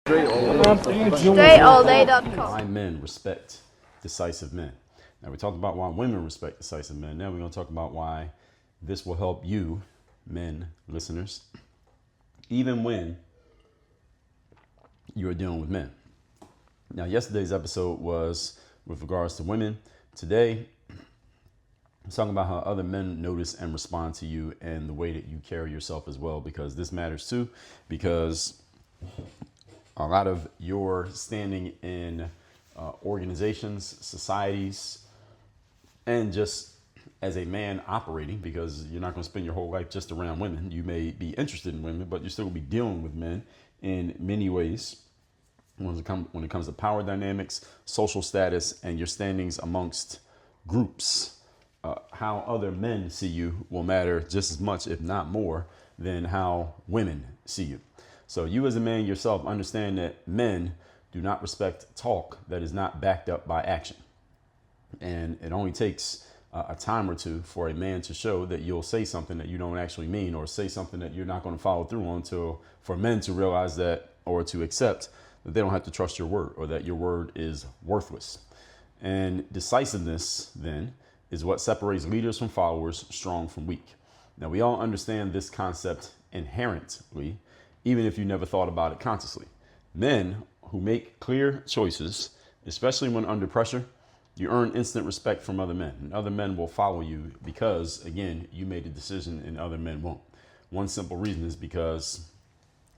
Straight Why men respect decisive men. Now, we talked about why women respect decisive men. Now we're going to talk about why this will help you, men, listeners, even when you are dealing with men. Now, yesterday's episode was with regards to women. Today, I'm talking about how other men notice and respond to you and the way that you carry yourself as well, because this matters too, because a lot of your standing in organizations, societies, and just as a man operating, because you're not going to spend your whole life just around women. You may be interested in women, but you're still going to be dealing with men in many ways when it comes to power dynamics, social status, and your standings amongst groups. How other men see you will matter just as much, if not more, than how women see you. So you as a man yourself understand that men do not respect talk that is not backed up by action. And it only takes a time or two for a man to show that you'll say something that you don't actually mean, or say something that you're not going to follow through on, for men to realize that, or to accept that they don't have to trust your word, or that your word is worthless. And decisiveness then is what separates leaders from followers, strong from weak. Now, we all understand this concept inherently, even if you never thought about it consciously. Men who make clear choices, especially when under pressure, you earn instant respect from other men. And other men will follow you because, again, you made a decision and other men won't. One simple reason is because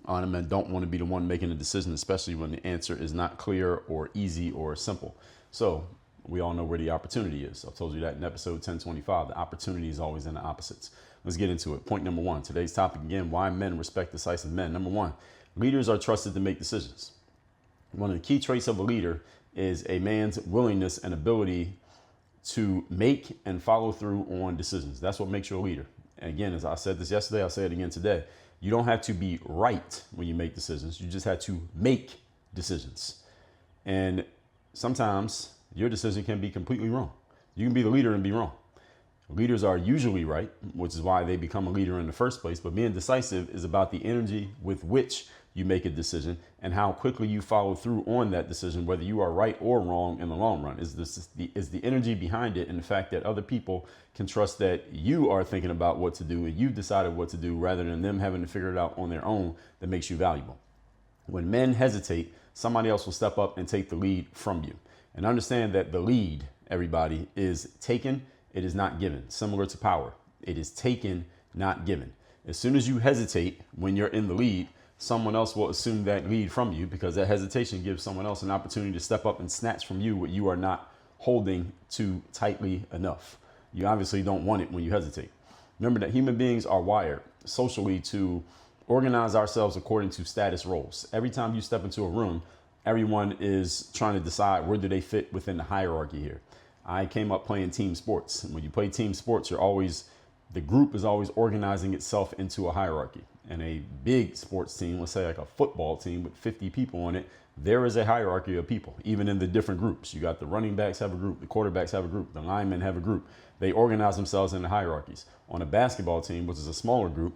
other men don't want to be the one making the decision, especially when the answer is not clear or easy or simple. So we all know where the opportunity is. I told you that in episode 1025. The opportunity is always in the opposites. Let's get into it. Point number one. Today's topic again: why men respect decisive men. Number one, leaders are trusted to make decisions. One of the key traits of a leader is a man's willingness and ability to make and follow through on decisions. That's what makes you a leader. And again, as I said this yesterday, I'll say it again today. You don't have to be right when you make decisions. You just have to make decisions. And sometimes your decision can be completely wrong. You can be the leader and be wrong. Leaders are usually right, which is why they become a leader in the first place. But being decisive is about the energy with which you make a decision and how quickly you follow through on that decision, whether you are right or wrong in the long run. Is the energy behind it, and the fact that other people can trust that you are thinking about what to do and you've decided what to do, rather than them having to figure it out on their own, that makes you valuable. When men hesitate, somebody else will step up and take the lead from you. And understand that the lead, everybody, is taken. It is not given. Similar to power. It is taken, not given. As soon as you hesitate when you're in the lead, someone else will assume that lead from you, because that hesitation gives someone else an opportunity to step up and snatch from you what you are not holding too tightly enough. You obviously don't want it when you hesitate. Remember that human beings are wired socially to organize ourselves according to status roles. Every time you step into a room, everyone is trying to decide where do they fit within the hierarchy here. I came up playing team sports. And when you play team sports, the group is always organizing itself into a hierarchy. And a big sports team, let's say like a football team with 50 people on it, there is a hierarchy of people, even in the different groups. You got the running backs have a group, the quarterbacks have a group, the linemen have a group. They organize themselves into hierarchies. On a basketball team, which is a smaller group,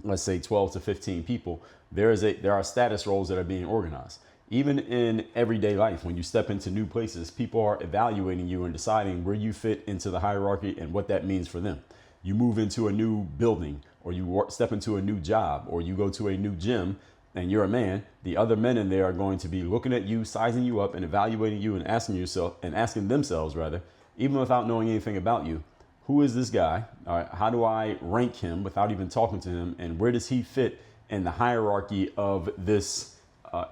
let's say 12 to 15 people, there are status roles that are being organized. Even in everyday life, when you step into new places, people are evaluating you and deciding where you fit into the hierarchy and what that means for them. You move into a new building, or you step into a new job, or you go to a new gym and you're a man, the other men in there are going to be looking at you, sizing you up and evaluating you and asking themselves, even without knowing anything about you, who is this guy? How do I rank him without even talking to him? And where does he fit in the hierarchy of this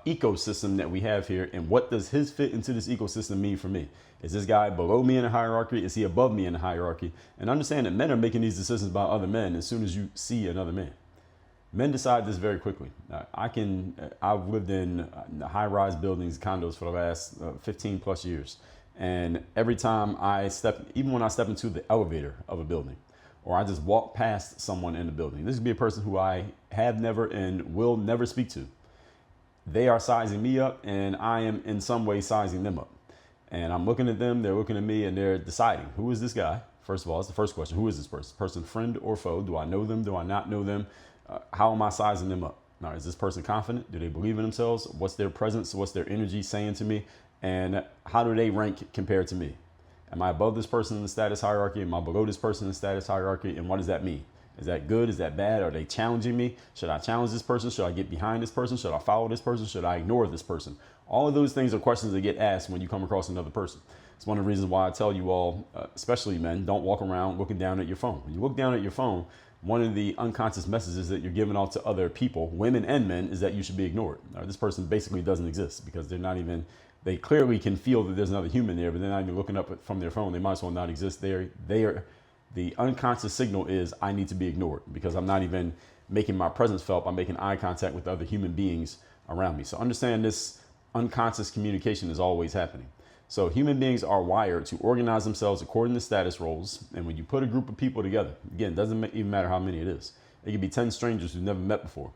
ecosystem that we have here? And what does his fit into this ecosystem mean for me? Is this guy below me in the hierarchy? Is he above me in the hierarchy? And understand that men are making these decisions about other men as soon as you see another man. Men decide this very quickly. I've lived in high-rise buildings, condos for the last 15 plus years. And every time even when I step into the elevator of a building, or I just walk past someone in the building, this could be a person who I have never and will never speak to. They are sizing me up, and I am in some way sizing them up. And I'm looking at them, they're looking at me, and they're deciding, who is this guy? First of all, that's the first question. Who is this person? Person friend or foe? Do I know them? Do I not know them? How am I sizing them up? Now, is this person confident? Do they believe in themselves? What's their presence? What's their energy saying to me? And how do they rank compared to me? Am I above this person in the status hierarchy? Am I below this person in the status hierarchy? And what does that mean? Is that good? Is that bad? Are they challenging me? Should I challenge this person? Should I get behind this person? Should I follow this person? Should I ignore this person? All of those things are questions that get asked when you come across another person. It's one of the reasons why I tell you all, especially men, don't walk around looking down at your phone. When you look down at your phone, one of the unconscious messages that you're giving off to other people, women and men, is that you should be ignored. This person basically doesn't exist because they're not even, they clearly can feel that there's another human there, but they're not even looking up from their phone. They might as well not exist. The unconscious signal is I need to be ignored because I'm not even making my presence felt. I'm making eye contact with other human beings around me. So understand this unconscious communication is always happening. So human beings are wired to organize themselves according to status roles. And when you put a group of people together, again, it doesn't even matter how many it is. It could be 10 strangers who've never met before.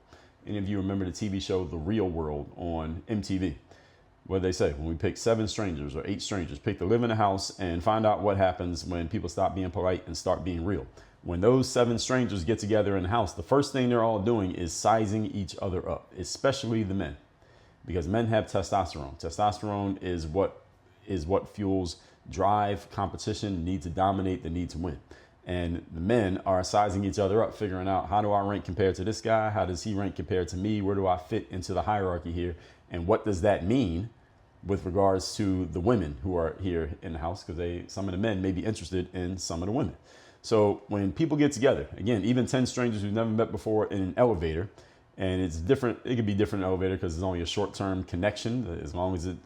Any of you remember the TV show The Real World on MTV? What do they say? When we pick 7 strangers or 8 strangers, pick to live in a house and find out what happens when people stop being polite and start being real. When those 7 strangers get together in the house, the first thing they're all doing is sizing each other up, especially the men, because men have testosterone. Testosterone is what fuels drive, competition, need to dominate, the need to win. And the men are sizing each other up, figuring out how do I rank compared to this guy? How does he rank compared to me? Where do I fit into the hierarchy here? And what does that mean with regards to the women who are here in the house? Because some of the men may be interested in some of the women. So when people get together, again, even 10 strangers who've never met before in an elevator, and it's different, it could be different in an elevator because it's only a short-term connection as long as it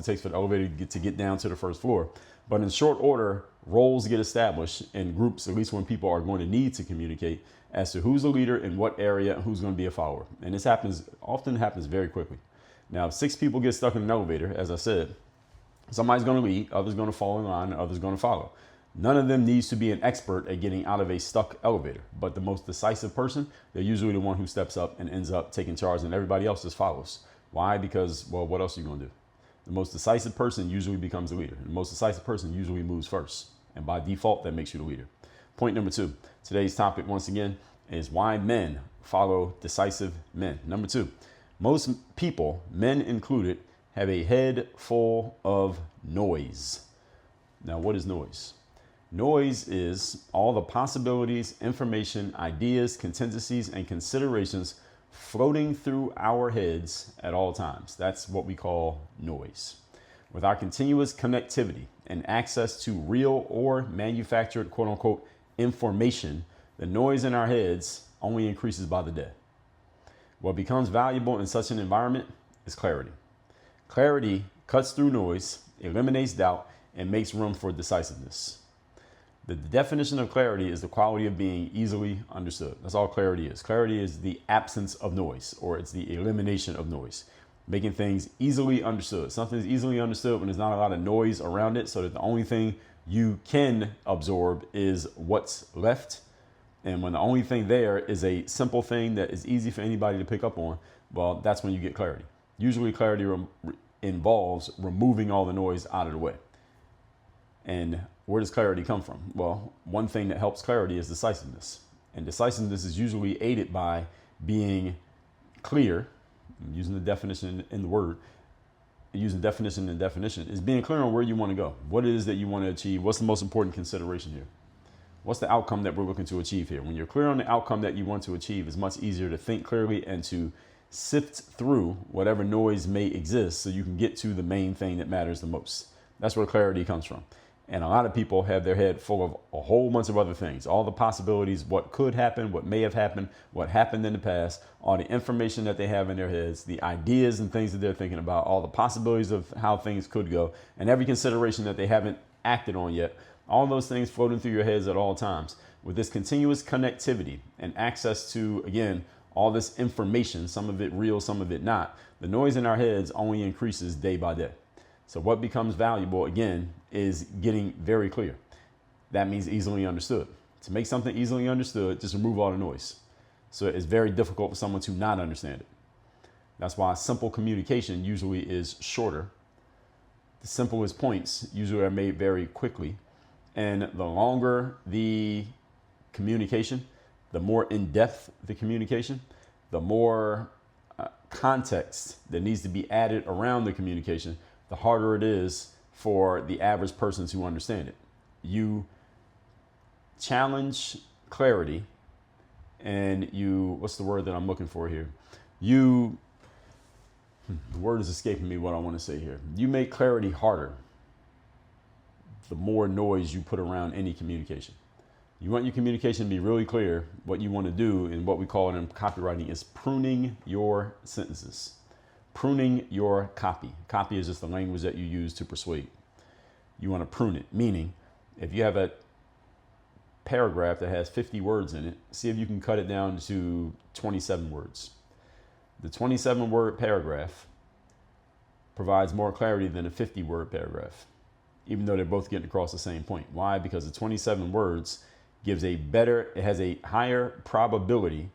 takes for the elevator to get down to the first floor. But in short order, roles get established in groups, at least when people are going to need to communicate as to who's a leader in what area and who's going to be a follower. And this often happens very quickly. Now, if 6 people get stuck in an elevator, as I said, somebody's going to lead, others going to fall in line, and others going to follow. None of them needs to be an expert at getting out of a stuck elevator, but the most decisive person, they're usually the one who steps up and ends up taking charge, and everybody else just follows. Why? Because, well, what else are you going to do? The most decisive person usually becomes the leader. The most decisive person usually moves first, and by default, that makes you the leader. Point number 2, today's topic, once again, is why men follow decisive men. Number 2, most people, men included, have a head full of noise. Now, what is noise? Noise is all the possibilities, information, ideas, contingencies, and considerations floating through our heads at all times. That's what we call noise. With our continuous connectivity and access to real or manufactured, quote unquote, information, the noise in our heads only increases by the day. What becomes valuable in such an environment is clarity. Clarity cuts through noise, eliminates doubt, and makes room for decisiveness. The definition of clarity is the quality of being easily understood. That's all clarity is. Clarity is the absence of noise, or it's the elimination of noise, making things easily understood. Something is easily understood when there's not a lot of noise around it, so that the only thing you can absorb is what's left. And when the only thing there is a simple thing that is easy for anybody to pick up on, well, that's when you get clarity. Usually clarity involves removing all the noise out of the way. And where does clarity come from? Well, one thing that helps clarity is decisiveness. And decisiveness is usually aided by being clear. I'm using the definition in the word, using definition and definition, is being clear on where you want to go. What it is that you want to achieve. What's the most important consideration here? What's the outcome that we're looking to achieve here? When you're clear on the outcome that you want to achieve, it's much easier to think clearly and to sift through whatever noise may exist so you can get to the main thing that matters the most. That's where clarity comes from. And a lot of people have their head full of a whole bunch of other things, all the possibilities, what could happen, what may have happened, what happened in the past, all the information that they have in their heads, the ideas and things that they're thinking about, all the possibilities of how things could go, and every consideration that they haven't acted on yet. All those things floating through your heads at all times. With this continuous connectivity and access to, again, all this information, some of it real, some of it not, the noise in our heads only increases day by day. So what becomes valuable, again, is getting very clear. That means easily understood. To make something easily understood, just remove all the noise. So it's very difficult for someone to not understand it. That's why simple communication usually is shorter. The simplest points usually are made very quickly. And the longer the communication, the more in-depth the communication, the more context that needs to be added around the communication, the harder it is for the average person to understand it. You challenge clarity and what's the word that I'm looking for here? The word is escaping me what I want to say here. You make clarity harder the more noise you put around any communication. You want your communication to be really clear. What you want to do, and what we call it in copywriting, is pruning your sentences. Pruning your copy. Copy is just the language that you use to persuade. You want to prune it, meaning if you have a paragraph that has 50 words in it, see if you can cut it down to 27 words. The 27-word paragraph provides more clarity than a 50-word paragraph, even though they're both getting across the same point. Why? Because the 27 words it has a higher probability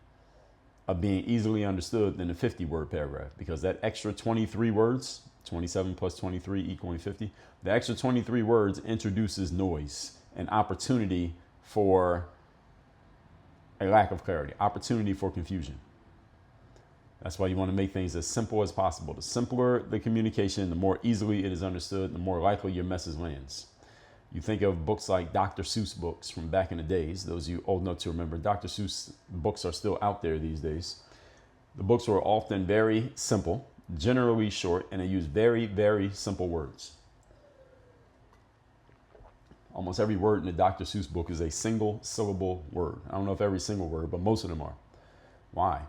of being easily understood than a 50-word paragraph, because that extra 23 words, 27 plus 23 equaling 50, the extra 23 words introduces noise and opportunity for a lack of clarity, opportunity for confusion. That's why you want to make things as simple as possible. The simpler the communication, the more easily it is understood, the more likely your message lands. You think of books like Dr. Seuss books from back in the days. Those of you old enough to remember, Dr. Seuss books are still out there these days. The books were often very simple, generally short, and they use very, very simple words. Almost every word in the Dr. Seuss book is a single syllable word. I don't know if every single word, but most of them are. Why?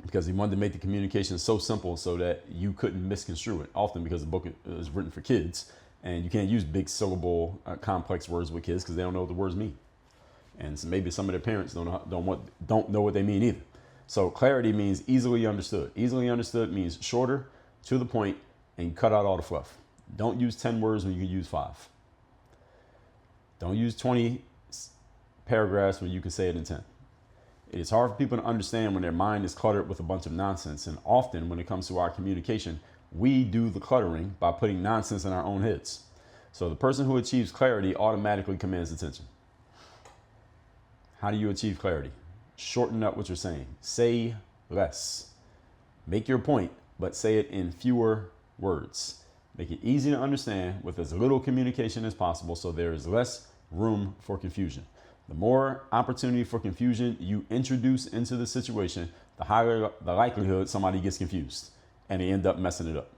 Because he wanted to make the communication so simple so that you couldn't misconstrue it. Often because the book is written for kids, and you can't use big syllable complex words with kids because they don't know what the words mean. And so maybe some of their parents don't know what they mean either. So clarity means easily understood. Easily understood means shorter, to the point, and cut out all the fluff. Don't use 10 words when you can use 5. Don't use 20 paragraphs when you can say it in 10. It is hard for people to understand when their mind is cluttered with a bunch of nonsense. And often when it comes to our communication, we do the cluttering by putting nonsense in our own heads. So the person who achieves clarity automatically commands attention. How do you achieve clarity? Shorten up what you're saying. Say less. Make your point, but say it in fewer words. Make it easy to understand with as little communication as possible so there is less room for confusion. The more opportunity for confusion you introduce into the situation, the higher the likelihood somebody gets confused and they end up messing it up.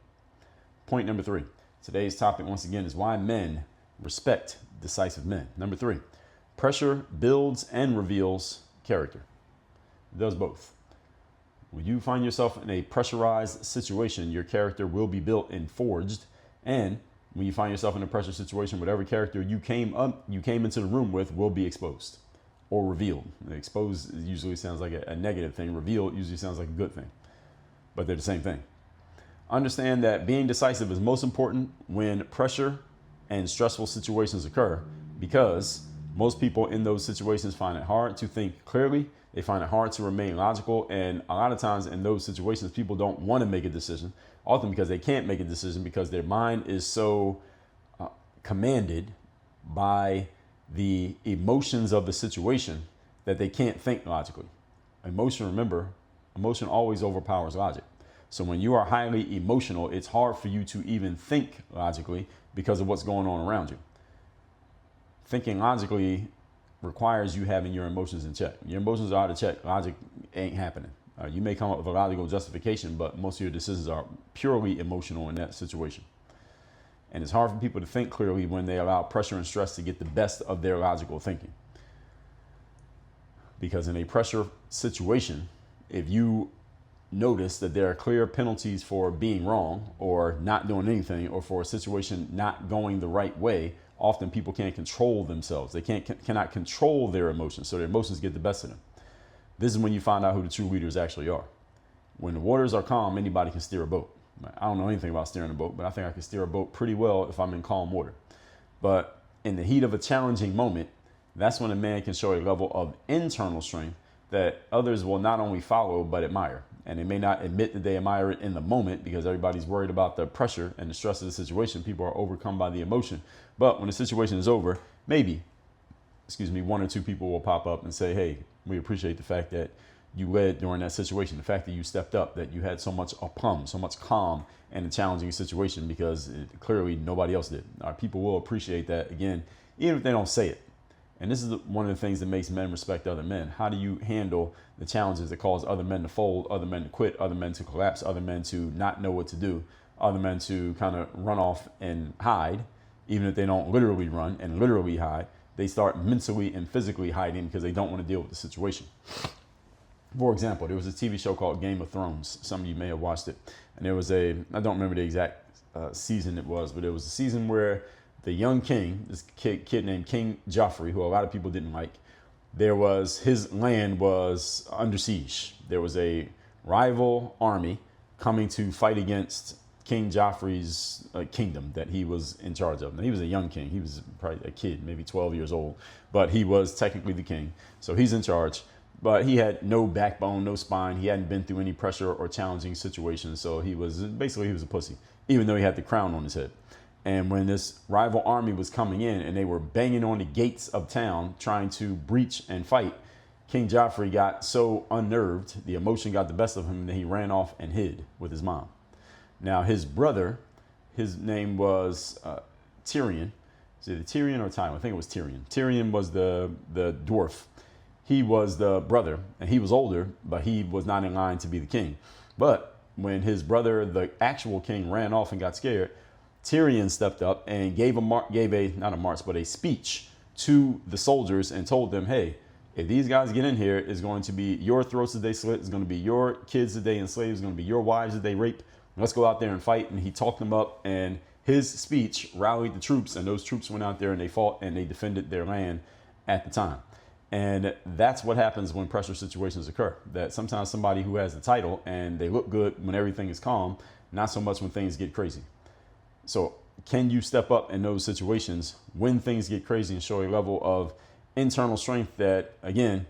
Point number 3. Today's topic, once again, is why men respect decisive men. Number 3, pressure builds and reveals character. It does both. When you find yourself in a pressurized situation, your character will be built and forged. And when you find yourself in a pressure situation, whatever character you came into the room with will be exposed or revealed. Exposed usually sounds like a negative thing. Revealed usually sounds like a good thing, but they're the same thing. Understand that being decisive is most important when pressure and stressful situations occur, because most people in those situations find it hard to think clearly. They find it hard to remain logical. And a lot of times in those situations, people don't want to make a decision, often because they can't make a decision because their mind is so commanded by the emotions of the situation that they can't think logically. Emotion always overpowers logic. So when you are highly emotional, it's hard for you to even think logically because of what's going on around you. Thinking logically requires you having your emotions in check. Your emotions are out of check. Logic ain't happening. You may come up with a logical justification, but most of your decisions are purely emotional in that situation. And it's hard for people to think clearly when they allow pressure and stress to get the best of their logical thinking. Because in a pressure situation, if you notice that there are clear penalties for being wrong or not doing anything, or for a situation not going the right way, often people can't control themselves. They cannot control their emotions, so their emotions get the best of them. This is when you find out who the true leaders actually are. When the waters are calm, anybody can steer a boat. I don't know anything about steering a boat, but I think I can steer a boat pretty well if I'm in calm water. But in the heat of a challenging moment, that's when a man can show a level of internal strength that others will not only follow, but admire. And they may not admit that they admire it in the moment because everybody's worried about the pressure and the stress of the situation. People are overcome by the emotion. But when the situation is over, maybe, 1 or 2 people will pop up and say, hey, we appreciate the fact that you led during that situation. The fact that you stepped up, that you had so much aplomb, so much calm in a challenging situation, because clearly nobody else did. Our people will appreciate that, again, even if they don't say it. And this is one of the things that makes men respect other men. How do you handle the challenges that cause other men to fold, other men to quit, other men to collapse, other men to not know what to do, other men to kind of run off and hide, even if they don't literally run and literally hide. They start mentally and physically hiding because they don't want to deal with the situation. For example, there was a TV show called Game of Thrones. Some of you may have watched it. And there was I don't remember the exact season it was, but it was a season where the young king, this kid named King Joffrey, who a lot of people didn't like, his land was under siege. There was a rival army coming to fight against King Joffrey's kingdom that he was in charge of. And he was a young king. He was probably a kid, maybe 12 years old, but he was technically the king. So he's in charge, but he had no backbone, no spine. He hadn't been through any pressure or challenging situations. So he was a pussy, even though he had the crown on his head. And when this rival army was coming in and they were banging on the gates of town trying to breach and fight, King Joffrey got so unnerved, the emotion got the best of him, that he ran off and hid with his mom. Now, his brother, his name was Tyrion. Is it Tyrion or Tywin? I think it was Tyrion. Tyrion was the dwarf. He was the brother, and he was older, but he was not in line to be the king. But when his brother, the actual king, ran off and got scared, Tyrion stepped up and gave a speech to the soldiers and told them, hey, if these guys get in here, it's going to be your throats that they slit. It's going to be your kids that they enslave. It's going to be your wives that they rape. Let's go out there and fight. And he talked them up, and his speech rallied the troops, and those troops went out there and they fought and they defended their land at the time. And that's what happens when pressure situations occur. That sometimes somebody who has the title and they look good when everything is calm, not so much when things get crazy. So can you step up in those situations when things get crazy and show a level of internal strength that, again,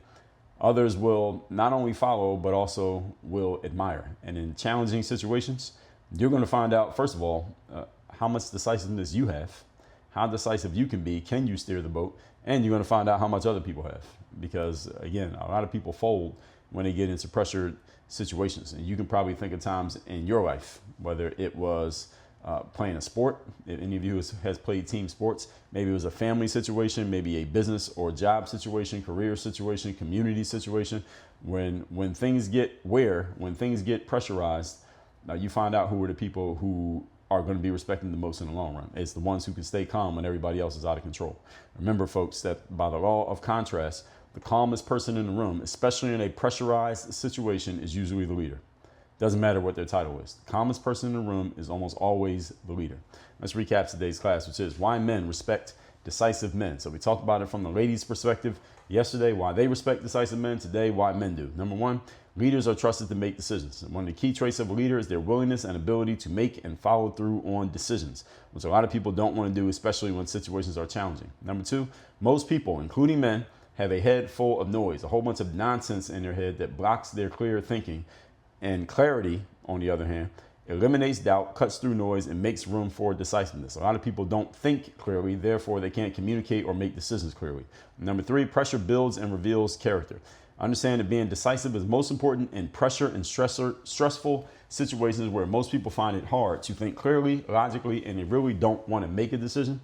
others will not only follow, but also will admire? And in challenging situations, you're going to find out, first of all, how much decisiveness you have, how decisive you can be. Can you steer the boat? And you're going to find out how much other people have. Because, again, a lot of people fold when they get into pressure situations. And you can probably think of times in your life, whether it was playing a sport. If any of you has played team sports, maybe it was a family situation, maybe a business or job situation, career situation, community situation. When things get pressurized, you find out who are the people who are going to be respected the most in the long run. It's the ones who can stay calm when everybody else is out of control. Remember, folks, that by the law of contrast, the calmest person in the room, especially in a pressurized situation, is usually the leader. Doesn't matter what their title is. The calmest person in the room is almost always the leader. Let's recap today's class, which is why men respect decisive men. So we talked about it from the ladies' perspective yesterday, why they respect decisive men. Today, why men do. Number one, leaders are trusted to make decisions. And one of the key traits of a leader is their willingness and ability to make and follow through on decisions, which a lot of people don't want to do, especially when situations are challenging. Number two, most people, including men, have a head full of noise, a whole bunch of nonsense in their head that blocks their clear thinking. And clarity, on the other hand, eliminates doubt, cuts through noise, and makes room for decisiveness. A lot of people don't think clearly, therefore they can't communicate or make decisions clearly. Number three, pressure builds and reveals character. Understand that being decisive is most important in pressure and stressful situations where most people find it hard to think clearly, logically, and they really don't want to make a decision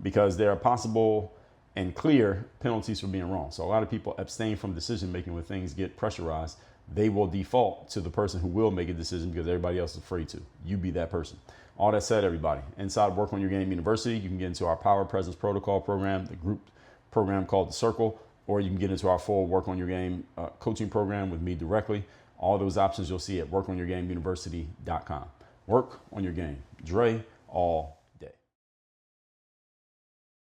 because there are possible and clear penalties for being wrong. So a lot of people abstain from decision making when things get pressurized. They will default to the person who will make a decision because everybody else is afraid to. You be that person. All that said, everybody, inside Work on Your Game University, you can get into our Power Presence Protocol program, the group program called The Circle, or you can get into our full Work on Your Game coaching program with me directly. All those options you'll see at workonyourgameuniversity.com. Work on your game. Dre all